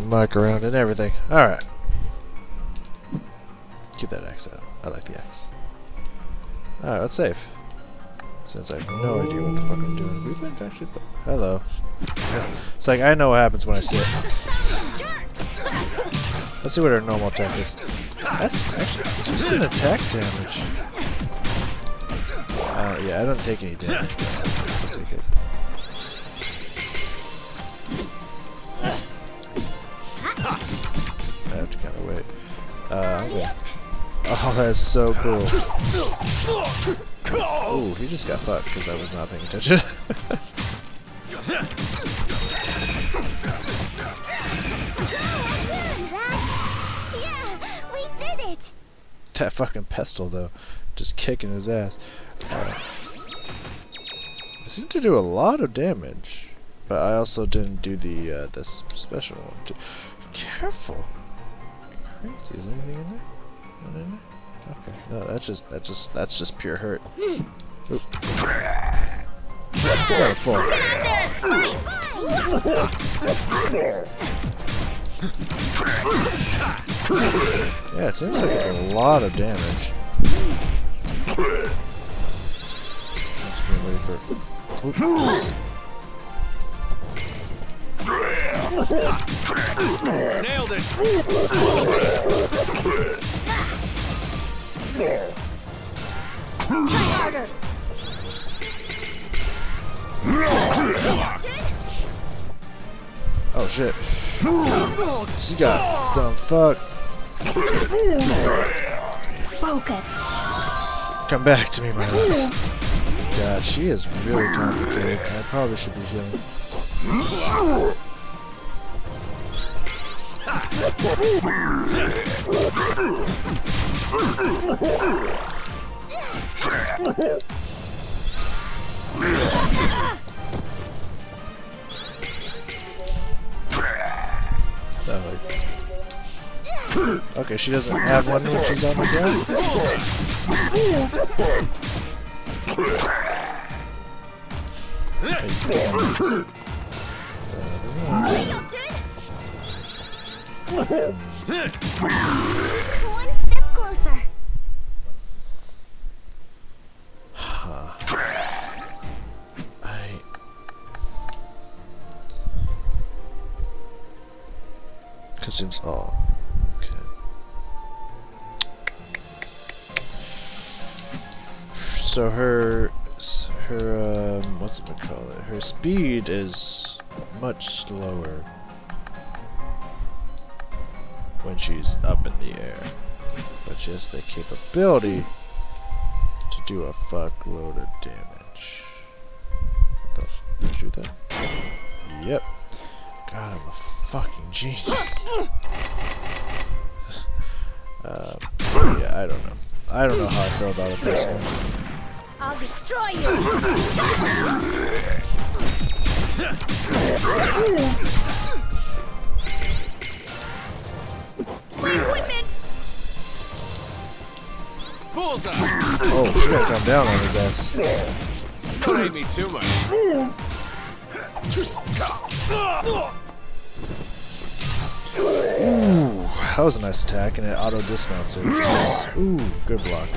my mic around and everything. Alright. Keep that axe out. I like the axe. Alright, let's save. Since I have no idea what the fuck I'm doing. We can actually... Hello. It's like, I know what happens when I see it. Let's see what our normal attack is. That's actually decent attack damage. Yeah, I don't take any damage. I'll take it. I have to kind of wait. Okay. Oh, that's so cool. Ooh, he just got fucked because I was not paying attention. Yeah, we did it. That fucking pestle, though, just kicking his ass. I seem to do a lot of damage, but I also didn't do the special one. Careful. Crazy. Is anything in there? Not in there? Okay. No, that's just pure hurt. Oop. Gotta fall. Yeah, it seems like it's a lot of damage. Just gonna wait for. Oop. Nailed it. Oh shit. She got dumb fuck. Focus. Come back to me, my ass. God, she is really complicated. I probably should be healing. Okay, she doesn't have one when she's on the ground. One step closer. Consumes all. Okay. So her what's it call it? Her speed is much slower when she's up in the air, but she has the capability to do a fuckload of damage. Did I shoot that? Yep. God, I'm a fucking genius. Yeah, I don't know. I don't know how I feel about it personally. I'll destroy you. Equipment. Bullseye. Oh, she gotta come down on his ass. Don't hate me too much. Ooh, that was a nice attack, and it auto dismounts it, which is nice. Ooh, good block.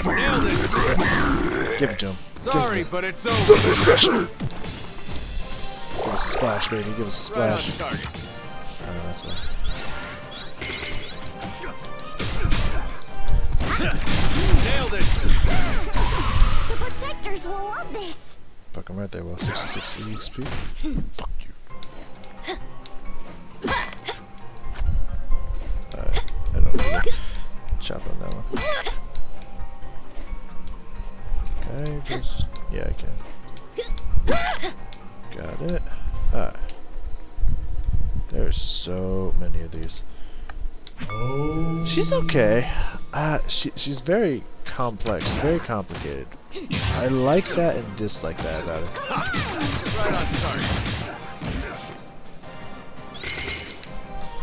Nailed it. Give it to him. Sorry, but it's over. Something special. Give us a splash, baby. Give us a Right on splash. target. That's fine. Nailed it. The protectors will love this. Fucking right there, well, 66 EXP. Fuck you. Alright, I don't know. Chop on that one. Can I just... Yeah, I can. Got it. Alright. There's so many of these. She's okay. She's very complex, very complicated. I like that and dislike that about it. Right on target.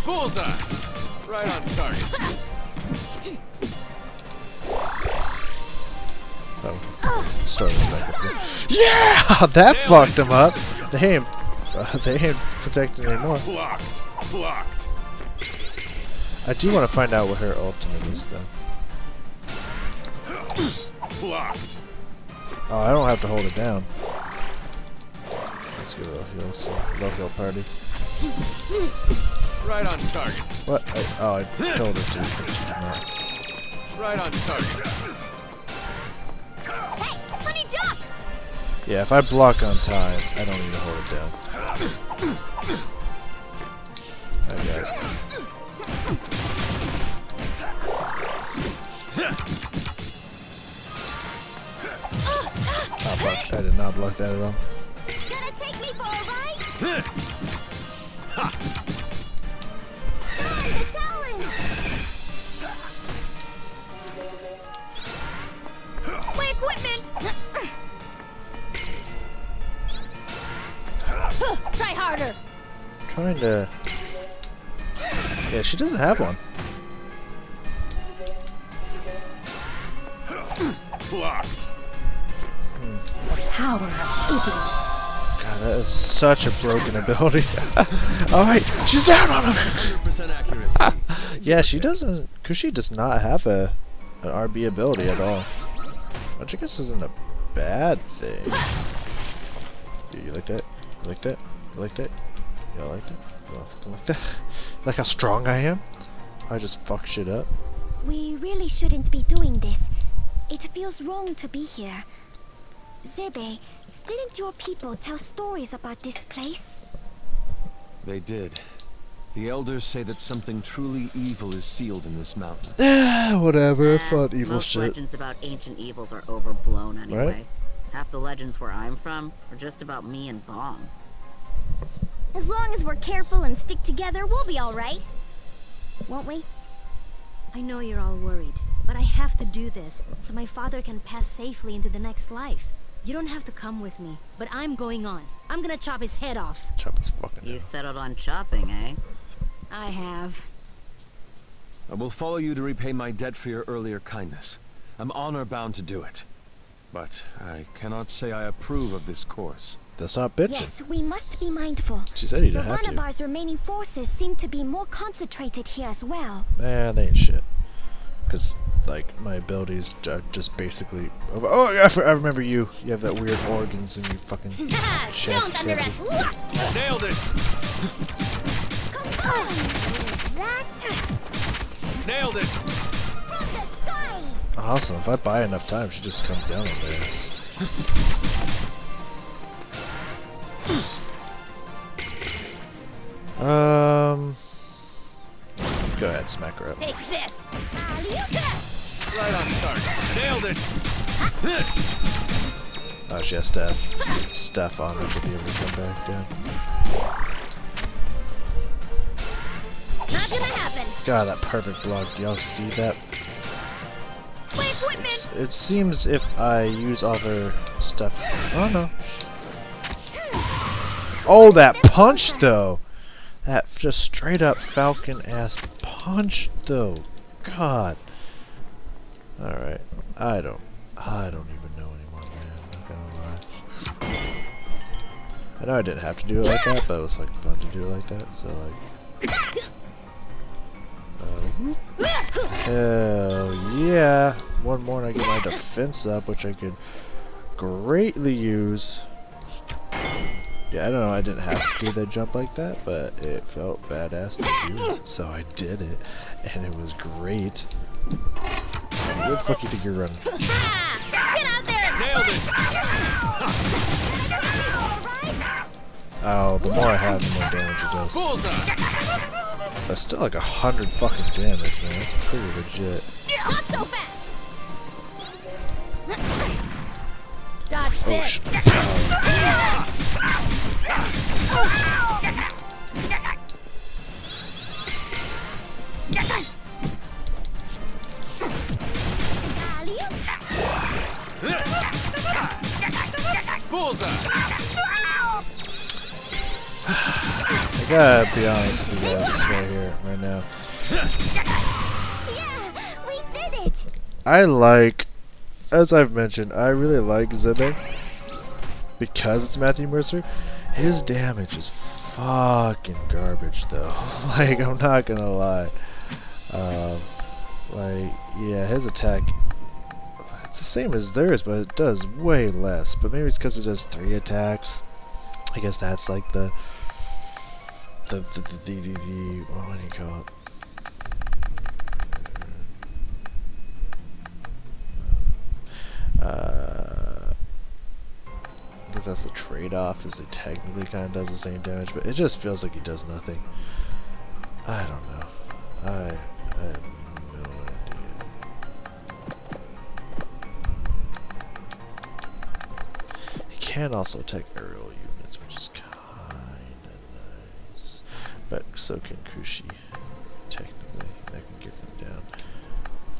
Bullseye. Right on target. Oh, start this back up here. Yeah! That fucked him up! Damn. They ain't protected anymore. Blocked. Blocked. I do want to find out what her ultimate is, though. Blocked. Oh, I don't have to hold it down. Let's get a little heal, so low heal party. Right on target. What? I told her to. Right on target. Hey, honey duck! Yeah, if I block on time, I don't need to hold it down. I got it. I did not block that at all. Gonna take me for a ride? Show me the talent! My equipment! Try harder! Trying to. Yeah, she doesn't have one. Blocked. Power of eating. God, that is such a broken ability. Alright, she's down on him! 100% accuracy. Yeah, she doesn't. Kushi does not have an RB ability at all. Which I guess isn't a bad thing. Dude, you like that? You like that? You like that? You like that? You don't fucking like that? Like how strong I am? I just fuck shit up. We really shouldn't be doing this. It feels wrong to be here. Zebe, didn't your people tell stories about this place? They did. The elders say that something truly evil is sealed in this mountain. Whatever, fun evil Most shit. legends about ancient evils are overblown anyway. Right? Half the legends where I'm from are just about me and Bong. As long as we're careful and stick together, we'll be all right. Won't we? I know you're all worried, but I have to do this so my father can pass safely into the next life. You don't have to come with me, but I'm going on. I'm gonna chop his head off. Chop his fucking You've head. settled on chopping, eh? I have. I will follow you to repay my debt for your earlier kindness. I'm honor-bound to do it. But I cannot say I approve of this course. That's not bitching. Yes, we must be mindful. She said he didn't have to. Ravanavar's remaining forces seem to be more concentrated here as well. Man, they ain't shit. Because, like, my abilities are just basically... Oh, I remember you. You have that weird organs in your fucking chest. Don't underestimate. Nailed it! Come on! That Nailed it! from the sky! Awesome. If I buy enough time, she just comes down on this. Go ahead, smack her up. Take this! Right on target. Nailed it! Oh, she has to have stuff on her to be able to come back down. Not gonna happen! God, that perfect block. Do y'all see that? My equipment! It seems if I use other stuff... Oh, no. Oh, that punch, though! That just straight up Falcon-ass punch, though. God. Alright. I don't even know anymore, man. Not gonna lie. I know I didn't have to do it like that, but it was like fun to do it like that, so like... hell yeah! One more and I get my defense up, which I could greatly use. Yeah, I don't know, I didn't have to do that jump like that, but it felt badass to do it, so I did it, and it was great. Where the fuck you think you're running? Get out there! Nailed it! Oh, the more I have, the more damage it does. Bullseye! That's still like 100 fucking damage, man. That's pretty legit. Not so fast! Dodge Oh, this. Bullseye! I gotta be honest with you guys right here, right now. Yeah, we did it! I like, as I've mentioned, I really like Zebe because it's Matthew Mercer, His damage is fucking garbage though. Like, I'm not gonna lie. Like, yeah, his attack, it's the same as theirs, but it does way less. But maybe it's because it does 3 attacks. I guess that's like the what do you call it? I guess that's the trade-off, is it technically kind of does the same damage, but it just feels like he does nothing. I don't know. I have no idea. He can also attack aerial units, which is kinda nice. But so can Kushi, technically. That can get them down.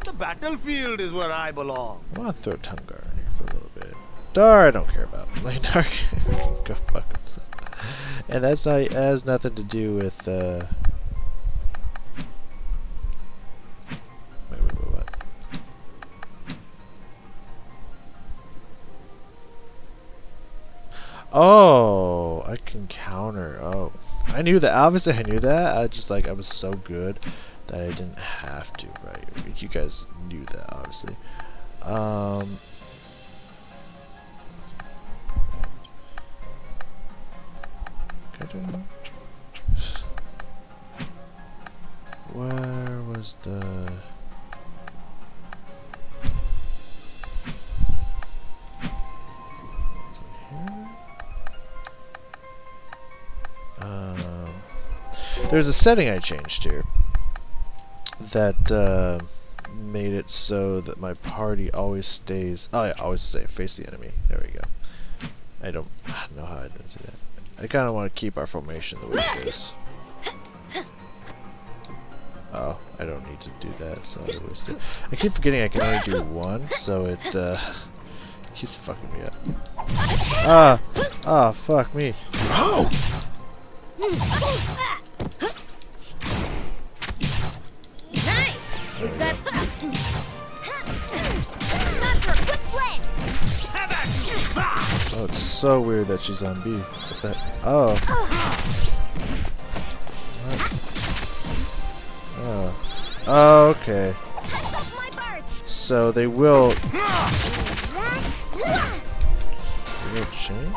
The battlefield is where I belong. I want to throw Tungar in here for a little bit. Dar, I don't care about. Like, Dar can go fuck himself. And that's not, it has nothing to do with, wait, what? Oh, I can counter. Oh, I knew that. Obviously, I knew that. I just, like, I was so good that I didn't have to, right? You guys knew that, obviously. Where was the... Is it here? There's a setting I changed here that made it so that my party always stays... Oh yeah, always say face the enemy. There we go. I don't know how I did do that. I kind of want to keep our formation the way it is. Oh, I don't need to do that, so I always do. I keep forgetting I can only do one, so it keeps fucking me up. Fuck me. Oh! Nice! We've got... Oh, it's so weird that she's on B. What the... Oh. What? Oh, okay. So they will change?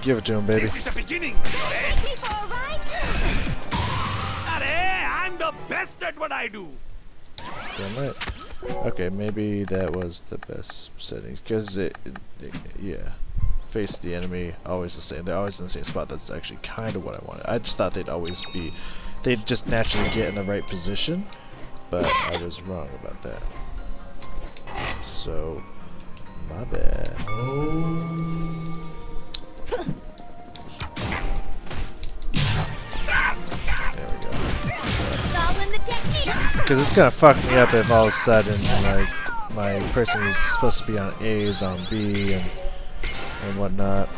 Give it to him, baby. This is the beginning. I'm the best at what I do. Damn right. Okay, maybe that was the best settings, because yeah, face the enemy, always the same. They're always in the same spot. That's actually kind of what I wanted. I just thought they'd always be, they'd just naturally get in the right position, but I was wrong about that. So, my bad. There we go. Because it's gonna fuck me up if all of a sudden, like, my person who's supposed to be on A is on B and whatnot.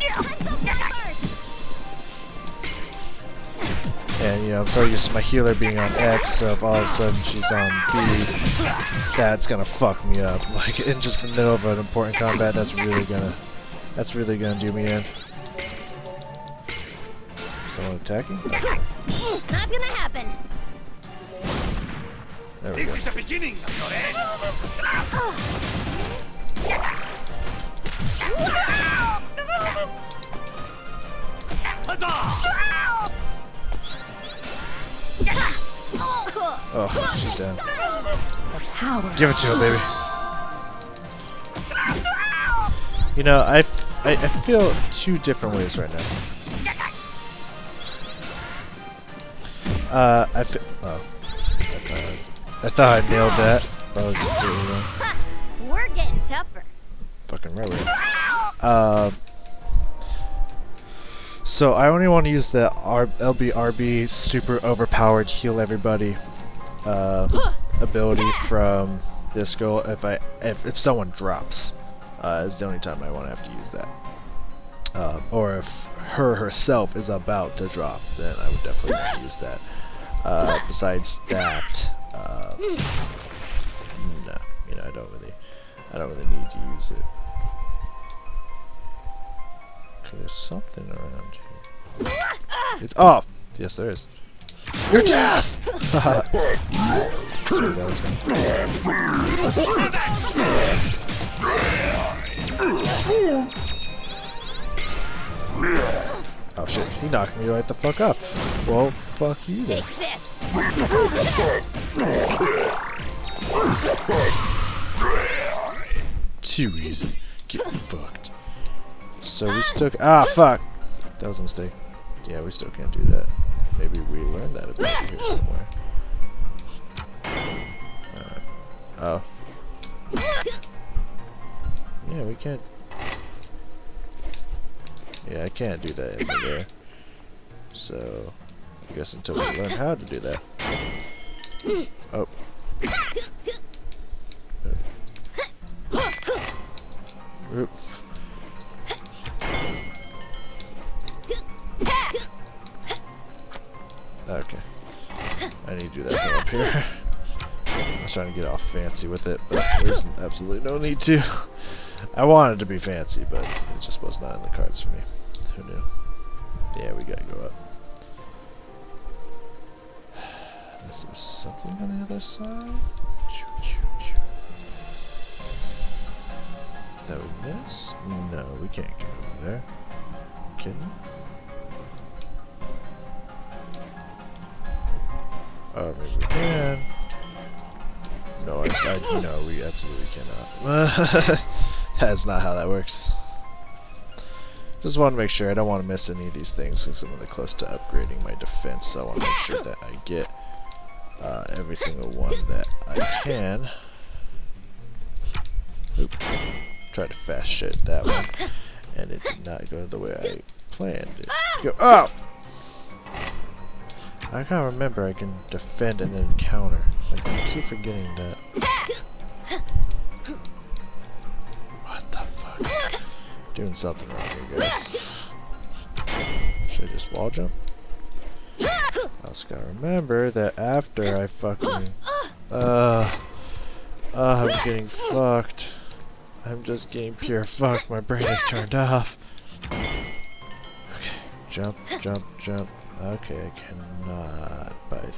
And, you know, I'm so used to my healer being on X, so if all of a sudden she's on B, that's gonna fuck me up. Like, in just the middle of an important combat, that's really gonna do me in. Someone attacking? Not gonna happen. There we go. This is the beginning of your end. Oh, she's down. Give it to her, baby. You know, I feel two different ways right now. I thought I nailed that, but I was completely wrong. We're getting tougher. Fucking right. So I only want to use the LBRB super overpowered heal everybody ability from Disco if someone drops. Is the only time I want to have to use that. or if her herself is about to drop, then I would definitely want to use that. Besides that, no, you know, I don't really need to use it. Okay, there's something around here. Oh, yes, there is. You're deaf. Sorry, that was oh shit, he knocked me right the fuck up. Well, fuck you then. Take this. Too easy. Get fucked. So we still ah fuck. That was a mistake. Yeah, we still can't do that. Maybe we learned that ability here somewhere. Oh. Yeah, we can't. Yeah, I can't do that in there. So, I guess until we learn how to do that. Oh. Oop. Okay. I need to do that from up here. I was trying to get all fancy with it, but there's absolutely no need to. I wanted to be fancy, but it just was not in the cards for me. Who knew? Yeah, we gotta go up. Is there something on the other side? That we miss? No, we can't get over there. Kidding? Oh, maybe we can. No, no, we absolutely cannot. That's not how that works. Just want to make sure I don't want to miss any of these things because I'm really close to upgrading my defense, so I want to make sure that I get every single one that I can. Oop. Tried to fast shit that one, and it did not go the way I planned it. Go. Oh! I can't remember I can defend and then counter. Like, I keep forgetting that. What the fuck? Doing something wrong here, guys. Should I just wall jump? I also gotta remember that after I fucking... I'm getting fucked. I'm just getting pure fucked. My brain is turned off. Okay. Jump, jump, jump. Okay, I cannot bite.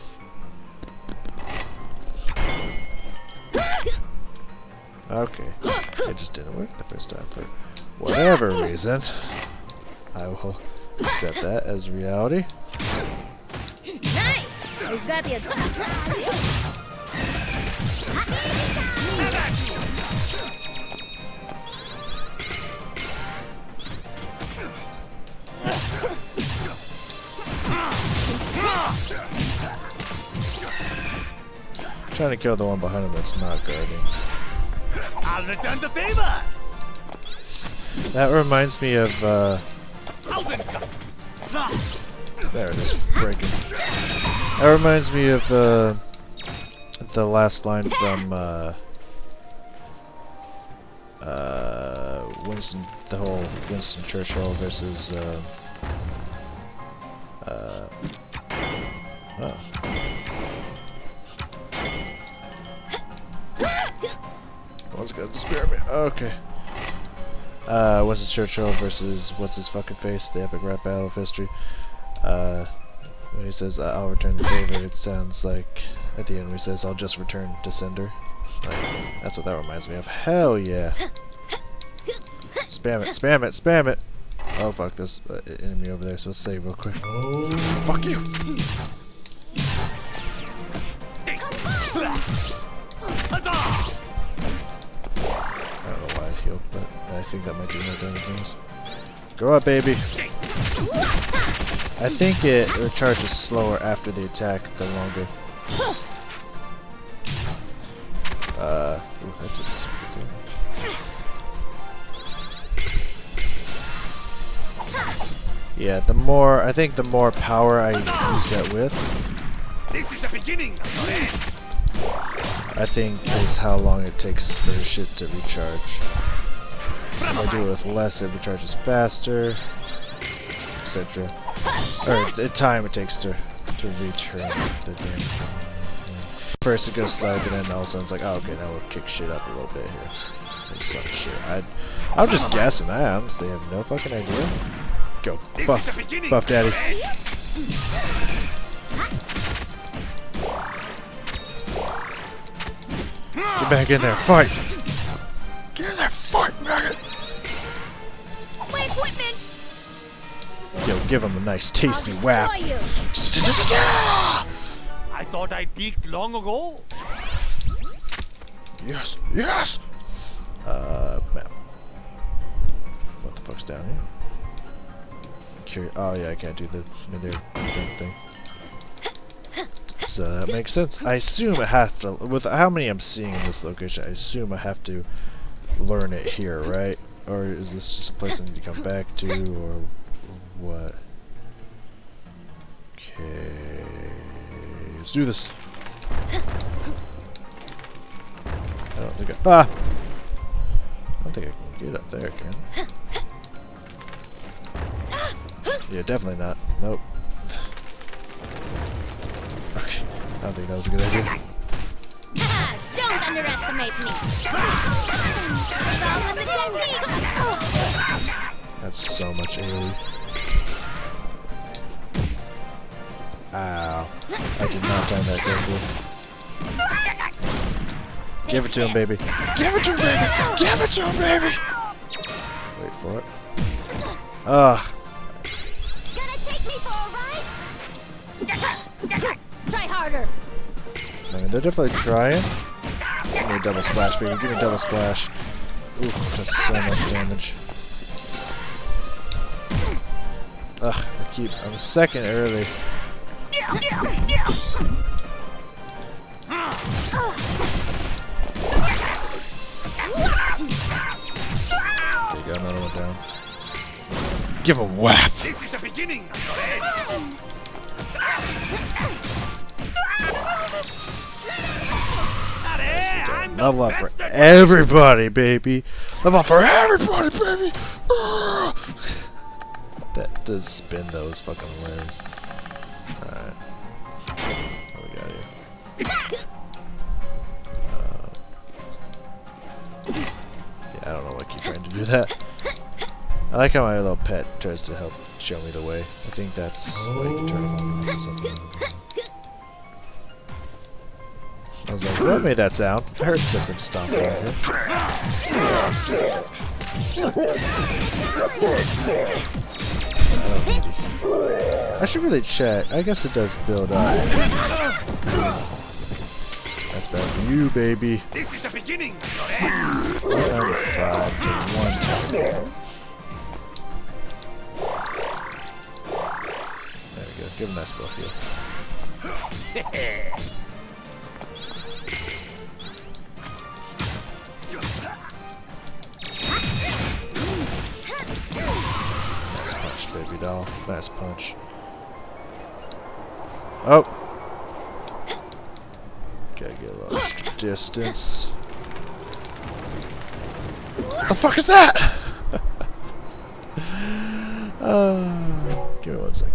Okay. It just didn't work the first time for whatever reason. I will accept that as reality. Nice! We've got the Trying to kill the one behind him that's not guarding. I'll return the favor. That reminds me of there it is, breaking. That reminds me of the last line from Winston, the whole Winston Churchill versus oh. One's got to spare me. Okay. Winston Churchill versus what's his fucking face? The epic rap battle of history. When he says I'll return the favor, it sounds like at the end where he says I'll just return Descender. Like, that's what that reminds me of. Hell yeah! Spam it! Spam it! Spam it! Oh fuck, there's an enemy over there, so let's save real quick. Oh, fuck you! I don't know why I healed, but I think that might be more damage things. Go up, baby! I think it recharges slower after the attack, the longer. Ooh, that did some good damage. Yeah, I think the more power I use that with, This is the beginning of your end. I think is how long it takes for the shit to recharge. If I do it with less, it recharges faster, etc. Or the time it takes to return the damn thing. First it goes slow, but then all of a sudden it's like, oh, okay, now we'll kick shit up a little bit here. Like some shit. I'm just guessing. I honestly have no fucking idea. Go, buff daddy. Get back in there, fight! Get in there, fight, maggot! My equipment! Yo, give him a nice tasty whap. I thought I peaked long ago. Yes, yes! Map. What the fuck's down here? Oh yeah, I can't do the midair thing. So that makes sense. I assume I have to, with how many I'm seeing in this location, I assume I have to learn it here, right? Or is this just a place I need to come back to, or what? Okay, let's do this. I don't think I don't think I can get up there, can I? Yeah, definitely not. Nope. Okay, I don't think that was a good idea. Don't underestimate me! That's so much AoE. Ow. I did not time that carefully. Give it to him, baby. Give it to him, baby! Give it to him, baby! Wait for it. Ugh. Gonna take me for a ride? Try harder! I mean, they're definitely trying. Give me a double splash, baby. Give me a double splash. Ooh, that's so much damage. Ugh, I'm a second early. Okay, got another one down. Give a whap! This is the beginning. Level up for everybody, baby! Level up for everybody, baby! That does spin those fucking wares. Alright. What we got here? Yeah, I don't know why I keep trying to do that. I like how my little pet tries to help show me the way. I think that's why you can turn them on or something. I was like, what made that sound? I heard something stomp over here. I should really check. I guess it does build up. That's bad for you, baby. This is the beginning. 5 to 1 time. There we go. Give him that slow heal. Nice punch, baby doll. Nice punch. Oh! Gotta get a little extra distance. What the fuck is that? Give me 1 second.